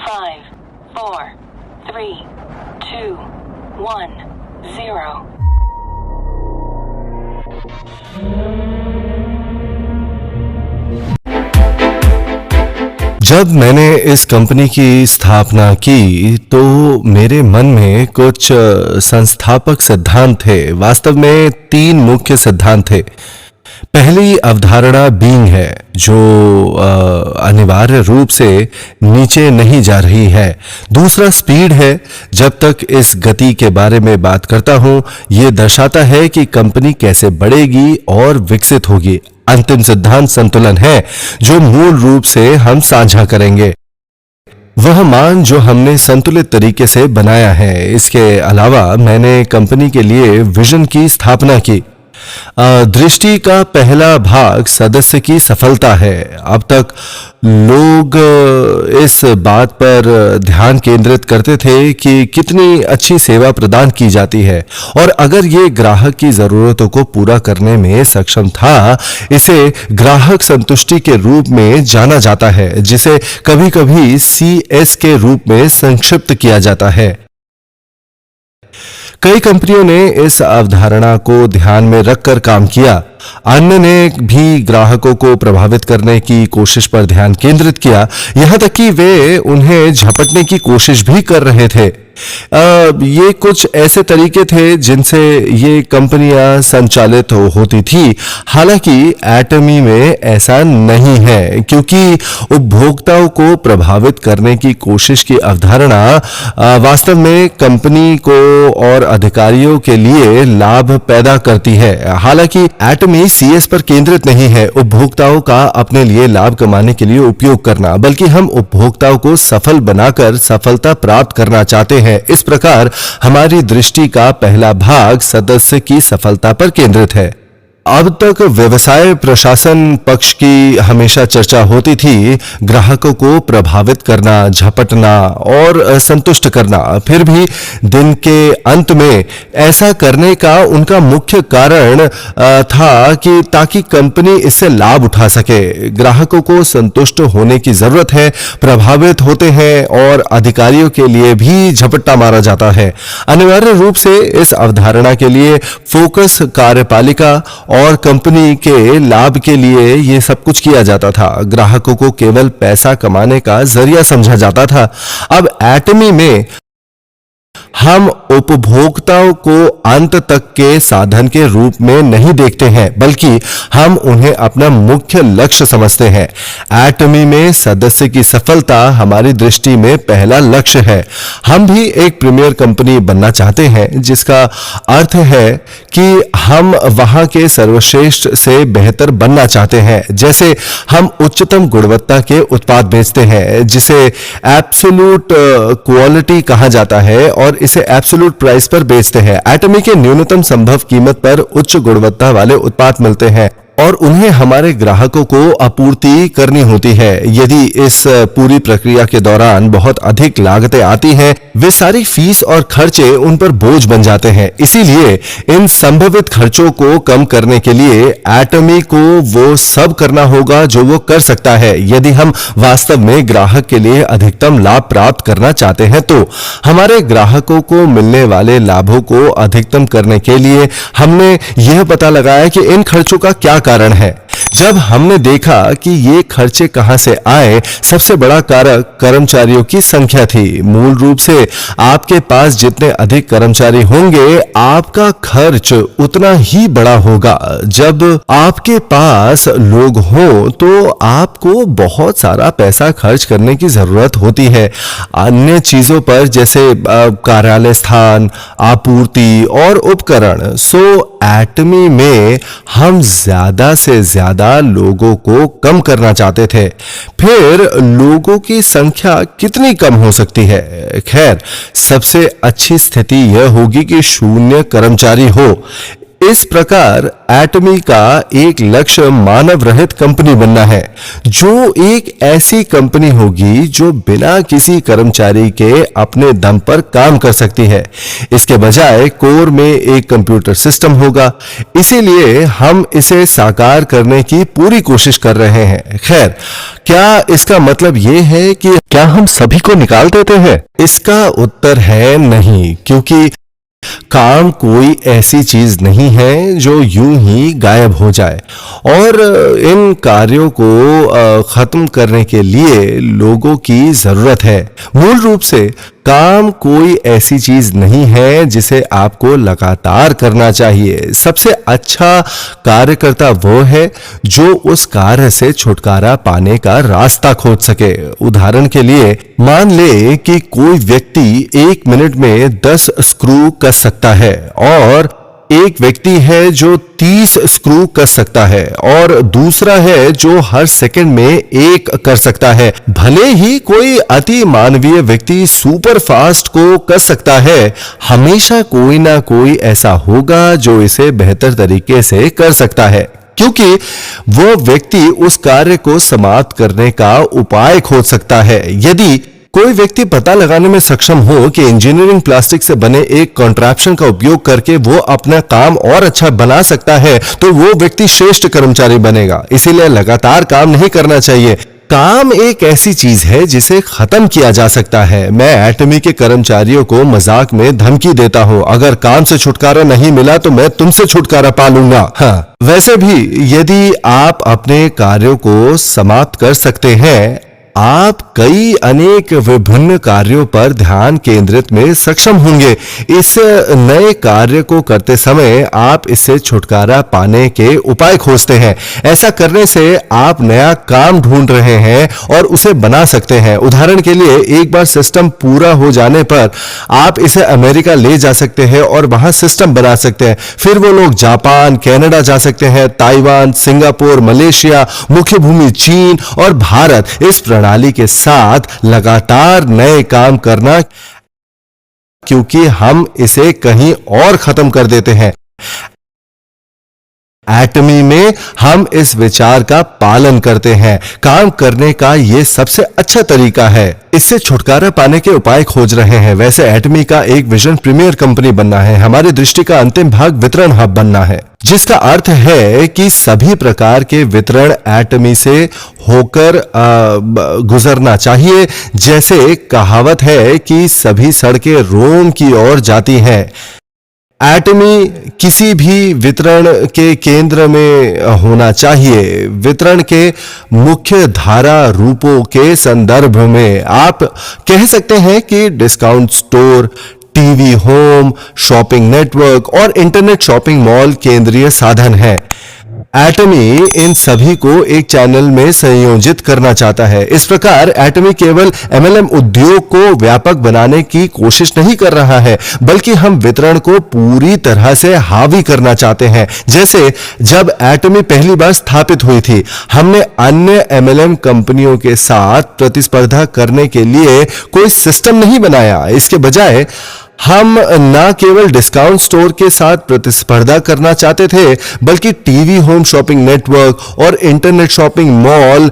5, 4, 3, 2, 1, 0. जब मैंने इस कंपनी की स्थापना की तो मेरे मन में कुछ संस्थापक सिद्धांत थे। वास्तव में 3 मुख्य सिद्धांत थे। पहली अवधारणा बीइंग है, जो अनिवार्य रूप से नीचे नहीं जा रही है। दूसरा स्पीड है। जब तक इस गति के बारे में बात करता हूं, यह दर्शाता है कि कंपनी कैसे बढ़ेगी और विकसित होगी। अंतिम सिद्धांत संतुलन है, जो मूल रूप से हम साझा करेंगे। वह मान जो हमने संतुलित तरीके से बनाया है। इसके अलावा मैंने कंपनी के लिए विजन की स्थापना की। दृष्टि का पहला भाग सदस्य की सफलता है। अब तक लोग इस बात पर ध्यान केंद्रित करते थे कि कितनी अच्छी सेवा प्रदान की जाती है, और अगर ये ग्राहक की जरूरतों को पूरा करने में सक्षम था। इसे ग्राहक संतुष्टि के रूप में जाना जाता है, जिसे कभी-कभी CS के रूप में संक्षिप्त किया जाता है। कई कंपनियों ने इस अवधारणा को ध्यान में रखकर काम किया। अन्य ने भी ग्राहकों को प्रभावित करने की कोशिश पर ध्यान केंद्रित किया, यहां तक कि वे उन्हें झपटने की कोशिश भी कर रहे थे। ये कुछ ऐसे तरीके थे जिनसे ये कंपनियां संचालित होती थी। हालांकि एटमी में ऐसा नहीं है, क्योंकि उपभोक्ताओं को प्रभावित करने की कोशिश की अवधारणा वास्तव में कंपनी को और अधिकारियों के लिए लाभ पैदा करती है। हालांकि एटमी CS पर केंद्रित नहीं है, उपभोक्ताओं का अपने लिए लाभ कमाने के लिए उपयोग करना, बल्कि हम उपभोक्ताओं को सफल बनाकर सफलता प्राप्त करना चाहते हैं। इस प्रकार हमारी दृष्टि का पहला भाग सदस्य की सफलता पर केंद्रित है। अब तक व्यवसाय प्रशासन पक्ष की हमेशा चर्चा होती थी, ग्राहकों को प्रभावित करना, झपटना और संतुष्ट करना। फिर भी दिन के अंत में ऐसा करने का उनका मुख्य कारण था कि ताकि कंपनी इससे लाभ उठा सके। ग्राहकों को संतुष्ट होने की जरूरत है, प्रभावित होते हैं और अधिकारियों के लिए भी झपट्टा मारा जाता है। अनिवार्य रूप से इस अवधारणा के लिए फोकस कार्यपालिका और कंपनी के लाभ के लिए यह सब कुछ किया जाता था। ग्राहकों को केवल पैसा कमाने का जरिया समझा जाता था। अब एटमी में हम उपभोक्ताओं को अंत तक के साधन के रूप में नहीं देखते हैं, बल्कि हम उन्हें अपना मुख्य लक्ष्य समझते हैं। एटमी में सदस्य की सफलता हमारी दृष्टि में पहला लक्ष्य है। हम भी एक प्रीमियर कंपनी बनना चाहते हैं, जिसका अर्थ है कि हम वहां के सर्वश्रेष्ठ से बेहतर बनना चाहते हैं। जैसे हम उच्चतम गुणवत्ता के उत्पाद बेचते हैं, जिसे एब्सोल्यूट क्वालिटी कहा जाता है, और इसे एब्सोल्यूट प्राइस पर बेचते हैं। एटमी के न्यूनतम संभव कीमत पर उच्च गुणवत्ता वाले उत्पाद मिलते हैं और उन्हें हमारे ग्राहकों को आपूर्ति करनी होती है। यदि इस पूरी प्रक्रिया के दौरान बहुत अधिक लागतें आती हैं, वे सारी फीस और खर्चे उन पर बोझ बन जाते हैं। इसीलिए इन संभावित खर्चों को कम करने के लिए एटमी को वो सब करना होगा जो वो कर सकता है। यदि हम वास्तव में ग्राहक के लिए अधिकतम लाभ प्राप्त करना चाहते हैं, तो हमारे ग्राहकों को मिलने वाले लाभों को अधिकतम करने के लिए हमने यह पता लगाया कि इन खर्चों का क्या कारण है। जब हमने देखा कि ये खर्चे कहां से आए, सबसे बड़ा कारक कर्मचारियों की संख्या थी। मूल रूप से आपके पास जितने अधिक कर्मचारी होंगे, आपका खर्च उतना ही बड़ा होगा। जब आपके पास लोग हों तो आपको बहुत सारा पैसा खर्च करने की जरूरत होती है अन्य चीजों पर, जैसे कार्यालय स्थान, आपूर्ति और उपकरण। एटमी में हम ज्यादा से ज्यादा लोगों को कम करना चाहते थे। फिर लोगों की संख्या कितनी कम हो सकती है? खैर, सबसे अच्छी स्थिति यह होगी कि 0 कर्मचारी हो। इस प्रकार एटमी का एक लक्ष्य मानव रहित कंपनी बनना है, जो एक ऐसी कंपनी होगी जो बिना किसी कर्मचारी के अपने दम पर काम कर सकती है। इसके बजाय कोर में एक कंप्यूटर सिस्टम होगा। इसीलिए हम इसे साकार करने की पूरी कोशिश कर रहे हैं। खैर, क्या इसका मतलब यह है कि क्या हम सभी को निकाल देते हैं? इसका उत्तर है नहीं, क्योंकि काम कोई ऐसी चीज नहीं है जो यूं ही गायब हो जाए, और इन कार्यों को खत्म करने के लिए लोगों की जरूरत है। मूल रूप से काम कोई ऐसी चीज नहीं है जिसे आपको लगातार करना चाहिए। सबसे अच्छा कार्यकर्ता वो है जो उस कार्य से छुटकारा पाने का रास्ता खोज सके। उदाहरण के लिए मान ले कि कोई व्यक्ति 1 मिनट में 10 स्क्रू कस सकता है, और एक व्यक्ति है जो 30 स्क्रू कस सकता है, और दूसरा है जो हर सेकंड में 1 कर सकता है। भले ही कोई अति मानवीय व्यक्ति सुपर फास्ट को कस सकता है, हमेशा कोई ना कोई ऐसा होगा जो इसे बेहतर तरीके से कर सकता है, क्योंकि वो व्यक्ति उस कार्य को समाप्त करने का उपाय खोज सकता है। यदि कोई व्यक्ति पता लगाने में सक्षम हो कि इंजीनियरिंग प्लास्टिक से बने एक कॉन्ट्रैप्शन का उपयोग करके वो अपना काम और अच्छा बना सकता है, तो वो व्यक्ति श्रेष्ठ कर्मचारी बनेगा। इसीलिए लगातार काम नहीं करना चाहिए। काम एक ऐसी चीज है जिसे खत्म किया जा सकता है। मैं एटमी के कर्मचारियों को मजाक में धमकी देता हूं, अगर काम से छुटकारा नहीं मिला तो मैं तुमसे छुटकारा पा लूंगा। हाँ, वैसे भी यदि आप अपने कार्यों को समाप्त कर सकते हैं, आप कई अनेक विभिन्न कार्यों पर ध्यान केंद्रित में सक्षम होंगे। इस नए कार्य को करते समय आप इससे छुटकारा पाने के उपाय खोजते हैं। ऐसा करने से आप नया काम ढूंढ रहे हैं और उसे बना सकते हैं। उदाहरण के लिए, एक बार सिस्टम पूरा हो जाने पर आप इसे अमेरिका ले जा सकते हैं और वहां सिस्टम बना सकते हैं। फिर वो लोग जापान, कनाडा जा सकते हैं, ताइवान, सिंगापुर, मलेशिया, मुख्य भूमि चीन और भारत। इस प्रणाली के साथ लगातार नए काम करना, क्योंकि हम इसे कहीं और खत्म कर देते हैं। एटमी में हम इस विचार का पालन करते हैं। काम करने का यह सबसे अच्छा तरीका है। इससे छुटकारा पाने के उपाय खोज रहे हैं। वैसे एटमी का एक विजन प्रीमियर कंपनी बनना है। हमारी दृष्टि का अंतिम भाग वितरण हब बनना है, जिसका अर्थ है कि सभी प्रकार के वितरण एटमी से होकर गुजरना चाहिए। जैसे कहावत है कि सभी सड़कें रोम की ओर जाती हैं। एटमी किसी भी वितरण के केंद्र में होना चाहिए। वितरण के मुख्य धारा रूपों के संदर्भ में आप कह सकते हैं कि discount store, TV home, shopping network और इंटरनेट शॉपिंग मॉल केंद्रीय साधन है। एटमी इन सभी को एक चैनल में संयोजित करना चाहता है। इस प्रकार एटमी केवल एमएलएम उद्योग को व्यापक बनाने की कोशिश नहीं कर रहा है, बल्कि हम वितरण को पूरी तरह से हावी करना चाहते हैं। जैसे जब एटमी पहली बार स्थापित हुई थी, हमने अन्य एमएलएम कंपनियों के साथ प्रतिस्पर्धा करने के लिए कोई सिस्टम नहीं बनाया। इसके बजाय हम न केवल डिस्काउंट स्टोर के साथ प्रतिस्पर्धा करना चाहते थे, बल्कि टीवी होम शॉपिंग नेटवर्क और इंटरनेट शॉपिंग मॉल,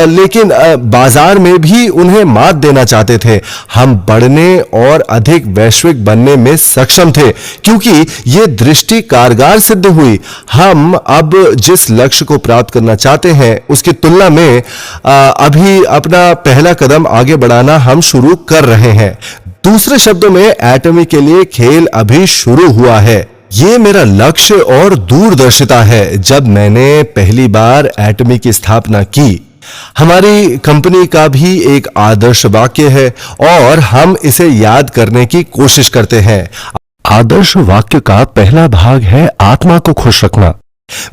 लेकिन बाजार में भी उन्हें मात देना चाहते थे। हम बढ़ने और अधिक वैश्विक बनने में सक्षम थे, क्योंकि ये दृष्टि कारगर सिद्ध हुई। हम अब जिस लक्ष्य को प्राप्त करना चाहते हैं, उसकी तुलना में अभी अपना पहला कदम आगे बढ़ाना हम शुरू कर रहे हैं। दूसरे शब्दों में, एटमी के लिए खेल अभी शुरू हुआ है। ये मेरा लक्ष्य और दूरदर्शिता है। जब मैंने पहली बार एटमी की स्थापना की, हमारी कंपनी का भी एक आदर्श वाक्य है और हम इसे याद करने की कोशिश करते हैं। आदर्श वाक्य का पहला भाग है आत्मा को खुश रखना।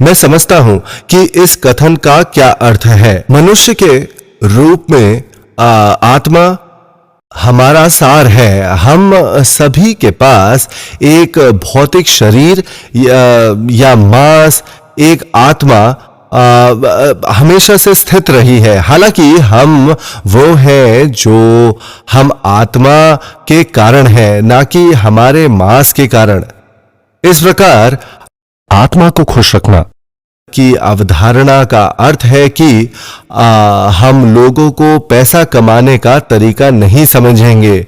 मैं समझता हूं कि इस कथन का क्या अर्थ है। मनुष्य के रूप में आत्मा हमारा सार है। हम सभी के पास एक भौतिक शरीर या मांस, एक आत्मा हमेशा से स्थित रही है। हालांकि हम वो हैं जो हम आत्मा के कारण हैं, ना कि हमारे मांस के कारण। इस प्रकार आत्मा को खुश रखना की अवधारणा का अर्थ है कि हम लोगों को पैसा कमाने का तरीका नहीं समझेंगे।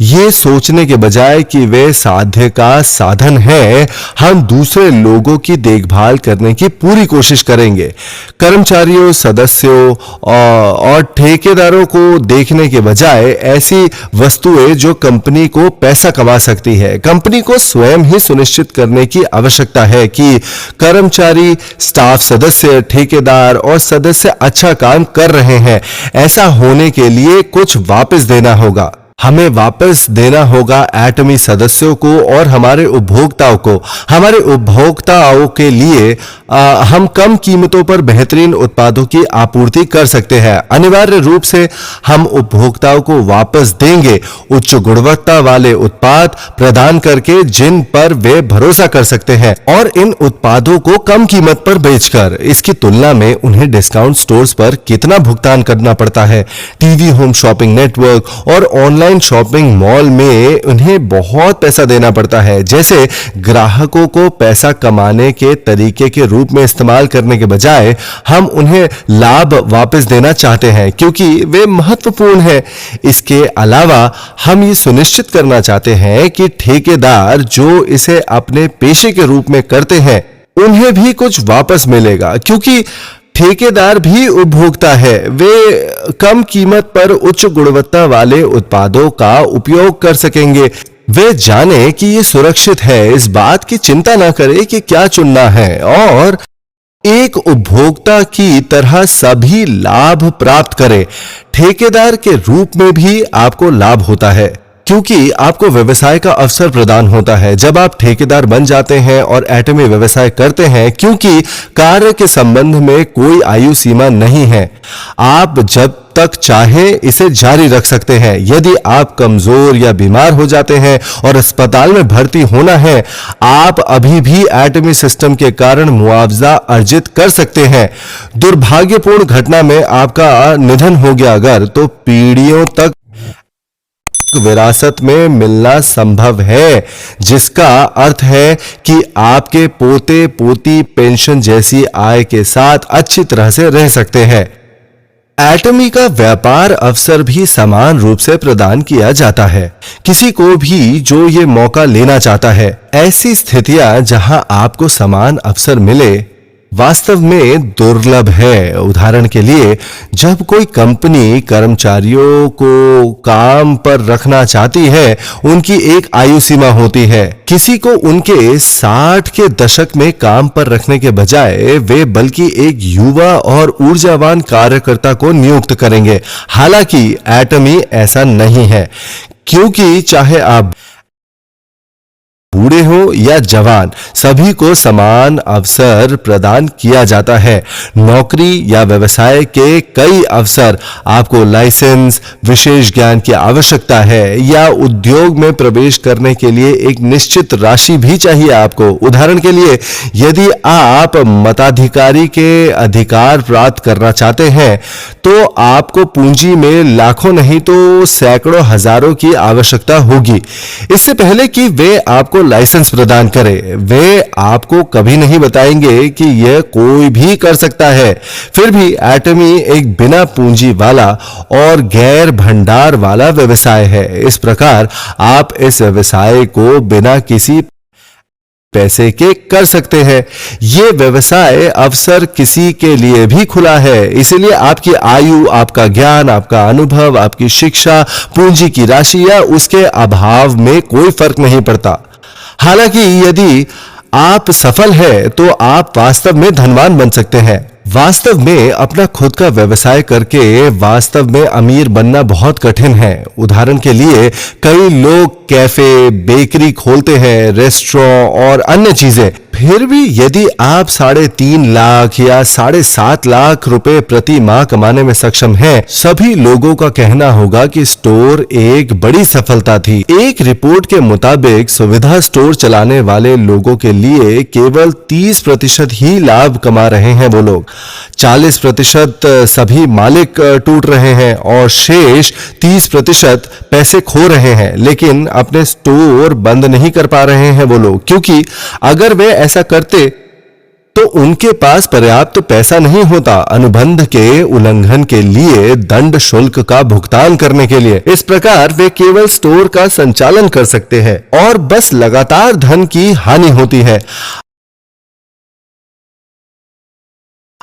ये सोचने के बजाय कि वे साध्य का साधन है, हम दूसरे लोगों की देखभाल करने की पूरी कोशिश करेंगे। कर्मचारियों, सदस्यों और ठेकेदारों को देखने के बजाय ऐसी वस्तुएं जो कंपनी को पैसा कमा सकती है। कंपनी को स्वयं ही सुनिश्चित करने की आवश्यकता है कि कर्मचारी, स्टाफ सदस्य, ठेकेदार और सदस्य अच्छा काम कर रहे हैं। ऐसा होने के लिए कुछ वापस देना होगा। हमें वापस देना होगा एटमी सदस्यों को और हमारे उपभोक्ताओं को। हमारे उपभोक्ताओं के लिए हम कम कीमतों पर बेहतरीन उत्पादों की आपूर्ति कर सकते हैं। अनिवार्य रूप से हम उपभोक्ताओं को वापस देंगे उच्च गुणवत्ता वाले उत्पाद प्रदान करके जिन पर वे भरोसा कर सकते हैं, और इन उत्पादों को कम कीमत पर बेचकर। इसकी तुलना में उन्हें डिस्काउंट स्टोर्स पर कितना भुगतान करना पड़ता है। टीवी, होम शॉपिंग नेटवर्क और ऑनलाइन शॉपिंग मॉल में उन्हें बहुत पैसा देना पड़ता है। जैसे ग्राहकों को पैसा कमाने के तरीके के रूप में इस्तेमाल करने के बजाय हम उन्हें लाभ वापस देना चाहते हैं क्योंकि वे महत्वपूर्ण है। इसके अलावा हम ये सुनिश्चित करना चाहते हैं कि ठेकेदार जो इसे अपने पेशे के रूप में करते हैं उन्हें भी कुछ वापस मिलेगा, क्योंकि ठेकेदार भी उपभोक्ता है। वे कम कीमत पर उच्च गुणवत्ता वाले उत्पादों का उपयोग कर सकेंगे। वे जाने कि ये सुरक्षित है, इस बात की चिंता ना करें कि क्या चुनना है, और एक उपभोक्ता की तरह सभी लाभ प्राप्त करें। ठेकेदार के रूप में भी आपको लाभ होता है क्योंकि आपको व्यवसाय का अवसर प्रदान होता है जब आप ठेकेदार बन जाते हैं और एटमी व्यवसाय करते हैं, क्योंकि कार्य के संबंध में कोई आयु सीमा नहीं है। आप जब तक चाहे इसे जारी रख सकते हैं। यदि आप कमजोर या बीमार हो जाते हैं और अस्पताल में भर्ती होना है, आप अभी भी एटमी सिस्टम के कारण मुआवजा अर्जित कर सकते हैं। दुर्भाग्यपूर्ण घटना में आपका निधन हो गया अगर, तो पीढ़ियों तक विरासत में मिलना संभव है, जिसका अर्थ है कि आपके पोते पोती पेंशन जैसी आय के साथ अच्छी तरह से रह सकते हैं। एटमी का व्यापार अवसर भी समान रूप से प्रदान किया जाता है किसी को भी जो ये मौका लेना चाहता है। ऐसी स्थितियां जहां आपको समान अवसर मिले वास्तव में दुर्लभ है। उदाहरण के लिए, जब कोई कंपनी कर्मचारियों को काम पर रखना चाहती है, उनकी एक आयु सीमा होती है। किसी को उनके 60 के दशक में काम पर रखने के बजाय वे बल्कि एक युवा और ऊर्जावान कार्यकर्ता को नियुक्त करेंगे। हालांकि एटमी ऐसा नहीं है, क्योंकि चाहे आप बूढ़े हो या जवान, सभी को समान अवसर प्रदान किया जाता है। नौकरी या व्यवसाय के कई अवसर आपको लाइसेंस, विशेष ज्ञान की आवश्यकता है, या उद्योग में प्रवेश करने के लिए एक निश्चित राशि भी चाहिए आपको। उदाहरण के लिए, यदि आप मताधिकारी के अधिकार प्राप्त करना चाहते हैं, तो आपको पूंजी में लाखों नहीं तो सैकड़ों हजारों की आवश्यकता होगी। इससे पहले कि वे आपको लाइसेंस प्रदान करें, वे आपको कभी नहीं बताएंगे कि यह कोई भी कर सकता है। फिर भी एटमी एक बिना पूंजी वाला और गैर भंडार वाला व्यवसाय है। इस प्रकार आप इस व्यवसाय को बिना किसी पैसे के कर सकते हैं। ये व्यवसाय अवसर किसी के लिए भी खुला है, इसलिए आपकी आयु, आपका ज्ञान, आपका अनुभव, आपकी शिक्षा, पूंजी की राशि या उसके अभाव में कोई फर्क नहीं पड़ता। हालांकि यदि आप सफल हैं, तो आप वास्तव में धनवान बन सकते हैं। वास्तव में अपना खुद का व्यवसाय करके वास्तव में अमीर बनना बहुत कठिन है। उदाहरण के लिए, कई लोग कैफे, बेकरी खोलते हैं, रेस्टोरेंट और अन्य चीजें। फिर भी यदि आप 3.5 लाख या 7.5 लाख रुपए प्रति माह कमाने में सक्षम हैं, सभी लोगों का कहना होगा कि स्टोर एक बड़ी सफलता थी। एक रिपोर्ट के मुताबिक सुविधा स्टोर चलाने वाले लोगों के लिए केवल 30% ही लाभ कमा रहे हैं वो लोग। 40% सभी मालिक टूट रहे हैं और शेष 30% पैसे खो रहे हैं, लेकिन अपने स्टोर बंद नहीं कर पा रहे हैं वो लोग, क्योंकि अगर वे ऐसा करते तो उनके पास पर्याप्त पैसा नहीं होता अनुबंध के उल्लंघन के लिए दंड शुल्क का भुगतान करने के लिए। इस प्रकार वे केवल स्टोर का संचालन कर सकते हैं और बस लगातार धन की हानि होती है।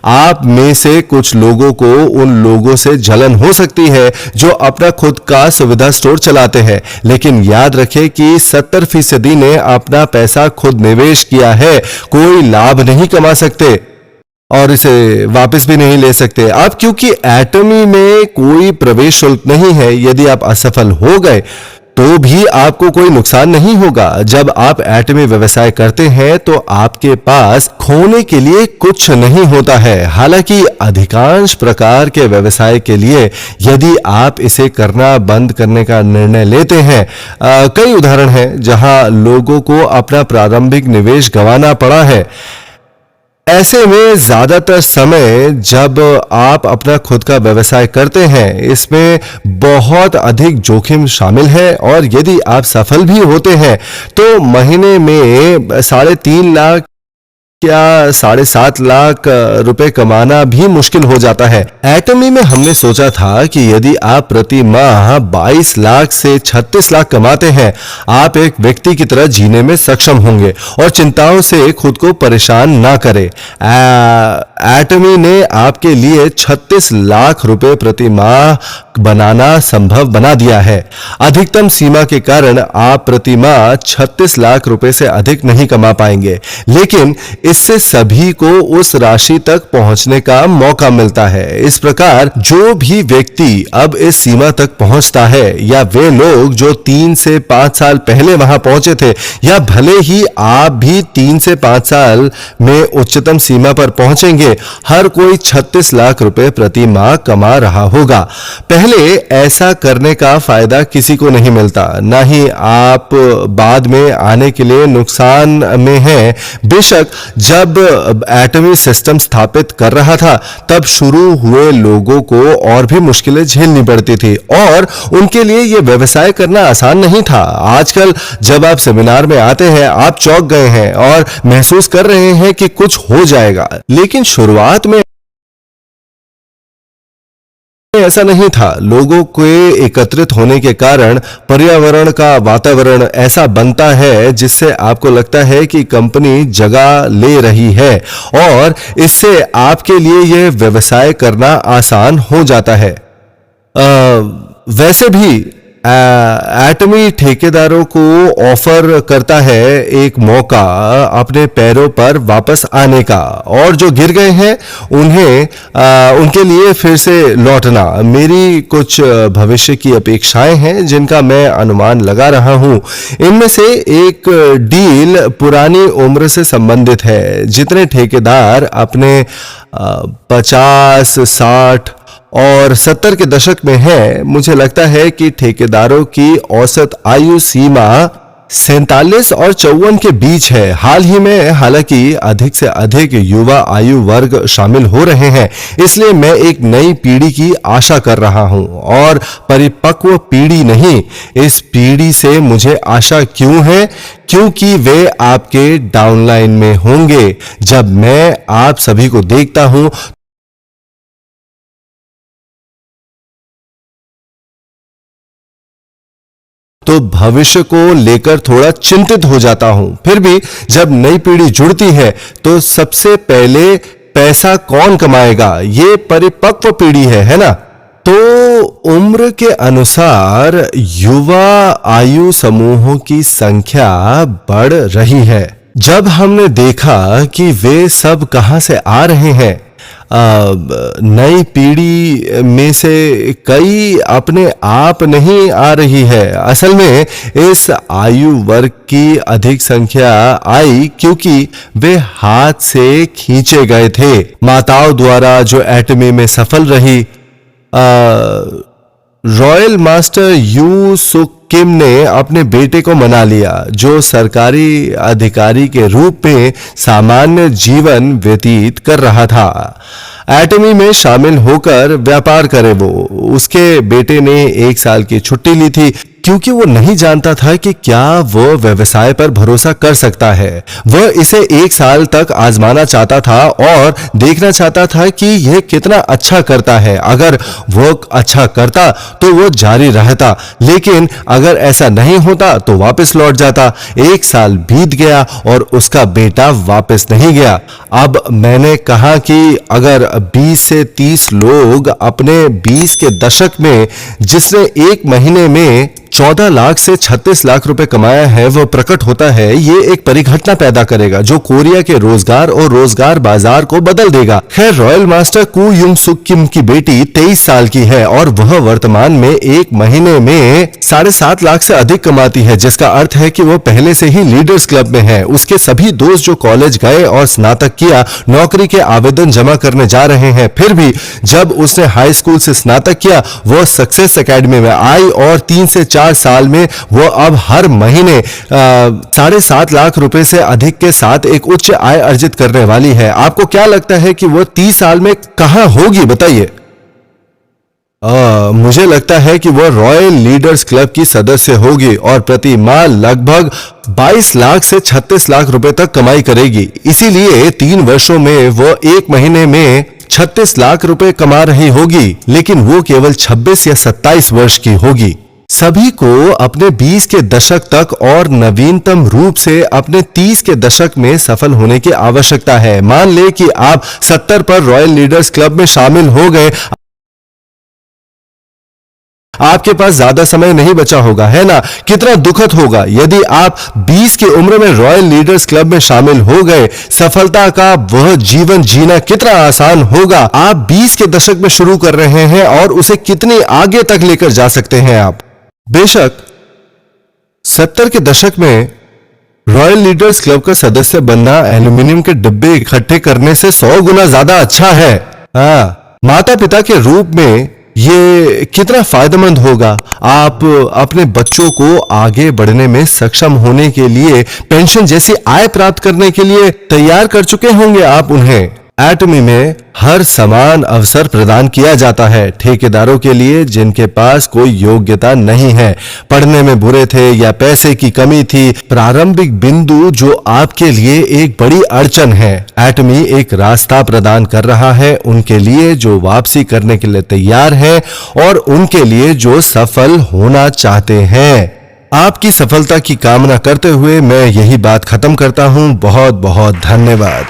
आप में से कुछ लोगों को उन लोगों से जलन हो सकती है जो अपना खुद का सुविधा स्टोर चलाते हैं, लेकिन याद रखें कि 70% ने अपना पैसा खुद निवेश किया है, कोई लाभ नहीं कमा सकते और इसे वापस भी नहीं ले सकते। अब क्योंकि एटमी में कोई प्रवेश शुल्क नहीं है, यदि आप असफल हो गए तो भी आपको कोई नुकसान नहीं होगा। जब आप एटमी व्यवसाय करते हैं तो आपके पास खोने के लिए कुछ नहीं होता है। हालांकि अधिकांश प्रकार के व्यवसाय के लिए यदि आप इसे करना बंद करने का निर्णय लेते हैं, कई उदाहरण हैं जहां लोगों को अपना प्रारंभिक निवेश गंवाना पड़ा है। ऐसे में ज्यादातर समय जब आप अपना खुद का व्यवसाय करते हैं, इसमें बहुत अधिक जोखिम शामिल है और यदि आप सफल भी होते हैं तो महीने में 3.5 लाख या 7.5 लाख रुपए कमाना भी मुश्किल हो जाता है। एटमी में हमने सोचा था कि यदि आप प्रति माह 22 लाख से 36 लाख कमाते हैं, आप एक व्यक्ति की तरह जीने में सक्षम होंगे और चिंताओं से खुद को परेशान ना करें। एटमी ने आपके लिए 36 लाख रुपए प्रति माह बनाना संभव बना दिया है। अधिकतम सीमा के कारण आप प्रति माह 36 लाख रुपए से अधिक नहीं कमा पाएंगे, लेकिन इससे सभी को उस राशि तक पहुंचने का मौका मिलता है। इस प्रकार जो भी व्यक्ति अब इस सीमा तक पहुंचता है, या वे लोग जो 3 से 5 साल पहले वहां पहुंचे थे, या भले ही आप भी 3 से 5 साल में उच्चतम सीमा पर पहुंचेंगे, हर कोई 36 लाख रुपए प्रति माह कमा रहा होगा। पहले ऐसा करने का फायदा किसी को नहीं मिलता, ना ही आप बाद में आने के लिए नुकसान में हैं। बेशक जब एटमी सिस्टम स्थापित कर रहा था, तब शुरू हुए लोगों को और भी मुश्किलें झेलनी पड़ती थी और उनके लिए यह व्यवसाय करना आसान नहीं था। आजकल जब आप सेमिनार में आते हैं, आप चौंक गए हैं और महसूस कर रहे हैं कि कुछ हो जाएगा, लेकिन शुरुआत में ऐसा नहीं था। लोगों के एकत्रित होने के कारण पर्यावरण का वातावरण ऐसा बनता है जिससे आपको लगता है कि कंपनी जगह ले रही है और इससे आपके लिए यह व्यवसाय करना आसान हो जाता है। वैसे भी एटमी ठेकेदारों को ऑफर करता है एक मौका अपने पैरों पर वापस आने का, और जो गिर गए हैं उन्हें उनके लिए फिर से लौटना। मेरी कुछ भविष्य की अपेक्षाएं हैं जिनका मैं अनुमान लगा रहा हूं। इनमें से एक डील पुरानी उम्र से संबंधित है। जितने ठेकेदार अपने 50, 60 और 70 के दशक में है, मुझे लगता है कि ठेकेदारों की औसत आयु सीमा 47 और 54 के बीच है। हाल ही में हालांकि अधिक से अधिक युवा आयु वर्ग शामिल हो रहे हैं, इसलिए मैं एक नई पीढ़ी की आशा कर रहा हूं और परिपक्व पीढ़ी नहीं। इस पीढ़ी से मुझे आशा क्यों है? क्योंकि वे आपके डाउनलाइन में होंगे। जब मैं आप सभी को देखता हूं तो भविष्य को लेकर थोड़ा चिंतित हो जाता हूं। फिर भी जब नई पीढ़ी जुड़ती है तो सबसे पहले पैसा कौन कमाएगा? ये परिपक्व पीढ़ी है ना? तो उम्र के अनुसार युवा आयु समूहों की संख्या बढ़ रही है। जब हमने देखा कि वे सब कहां से आ रहे हैं, नई पीढ़ी में से कई अपने आप नहीं आ रही है। असल में इस आयु वर्ग की अधिक संख्या आई क्योंकि वे हाथ से खींचे गए थे। माताओं द्वारा जो एटमी में सफल रही, रॉयल मास्टर यू सुक किम ने अपने बेटे को मना लिया, जो सरकारी अधिकारी के रूप में सामान्य जीवन व्यतीत कर रहा था। एटमी में शामिल होकर व्यापार करे वो। उसके बेटे ने 1 साल की छुट्टी ली थी क्योंकि वो नहीं जानता था कि क्या वो व्यवसाय पर भरोसा कर सकता है। वह इसे 1 साल तक आजमाना चाहता था और देखना चाहता था कि यह कितना अच्छा करता है। अगर वो अच्छा करता तो वो जारी रहता, लेकिन अगर ऐसा नहीं होता तो वापस लौट जाता। 1 साल बीत गया और उसका बेटा वापस नहीं गया। अब मैंने कहा कि अगर 20 से 30 लोग अपने 20 के दशक में, जिसने 1 महीने में 14 लाख से 36 लाख रुपए कमाया है, वो प्रकट होता है, ये एक परिघटना पैदा करेगा जो कोरिया के रोजगार और रोजगार बाजार को बदल देगा। खैर, रॉयल मास्टर कू युंग सुक किम की बेटी 23 साल की है और वह वर्तमान में 1 महीने में 7.5 लाख से अधिक कमाती है, जिसका अर्थ है कि वो पहले से ही लीडर्स क्लब में है। उसके सभी दोस्त जो कॉलेज गए और स्नातक किया, नौकरी के आवेदन जमा करने जा रहे हैं। फिर भी जब उसने हाई स्कूल से स्नातक किया, वो सक्सेस एकेडमी में आई और 3 से 4 साल में वो अब हर महीने 7.5 लाख रुपए से अधिक के साथ एक उच्च आय अर्जित करने वाली है। आपको क्या लगता है कि वो 30 साल में कहां होगी, बताइए? मुझे लगता है कि वो रॉयल लीडर्स क्लब की सदस्य होगी और प्रति माह लगभग 22 लाख से 36 लाख रुपए तक कमाई करेगी। इसीलिए 3 वर्षों में वो 1 महीने में 36 लाख रुपए कमा रही होगी, लेकिन वो केवल 26 या 27 वर्ष की होगी। सभी को अपने 20 के दशक तक और नवीनतम रूप से अपने 30 के दशक में सफल होने की आवश्यकता है। मान ले कि आप 70 पर रॉयल लीडर्स क्लब में शामिल हो गए, आपके पास ज्यादा समय नहीं बचा होगा, है ना? कितना दुखद होगा यदि आप 20 की उम्र में रॉयल लीडर्स क्लब में शामिल हो गए। सफलता का वह जीवन जीना कितना आसान होगा। आप 20 के दशक में शुरू कर रहे हैं और उसे कितनी आगे तक लेकर जा सकते हैं आप। बेशक 70 के दशक में रॉयल लीडर्स क्लब का सदस्य बनना एल्यूमिनियम के डिब्बे इकट्ठे करने से 100 गुना ज्यादा अच्छा है। माता पिता के रूप में ये कितना फायदेमंद होगा। आप अपने बच्चों को आगे बढ़ने में सक्षम होने के लिए, पेंशन जैसी आय प्राप्त करने के लिए तैयार कर चुके होंगे आप उन्हें। एटमी में हर समान अवसर प्रदान किया जाता है ठेकेदारों के लिए जिनके पास कोई योग्यता नहीं है, पढ़ने में बुरे थे या पैसे की कमी थी। प्रारंभिक बिंदु जो आपके लिए एक बड़ी अड़चन है, एटमी एक रास्ता प्रदान कर रहा है उनके लिए जो वापसी करने के लिए तैयार है और उनके लिए जो सफल होना चाहते हैं। आपकी सफलता की कामना करते हुए मैं यही बात खत्म करता हूं। बहुत बहुत धन्यवाद।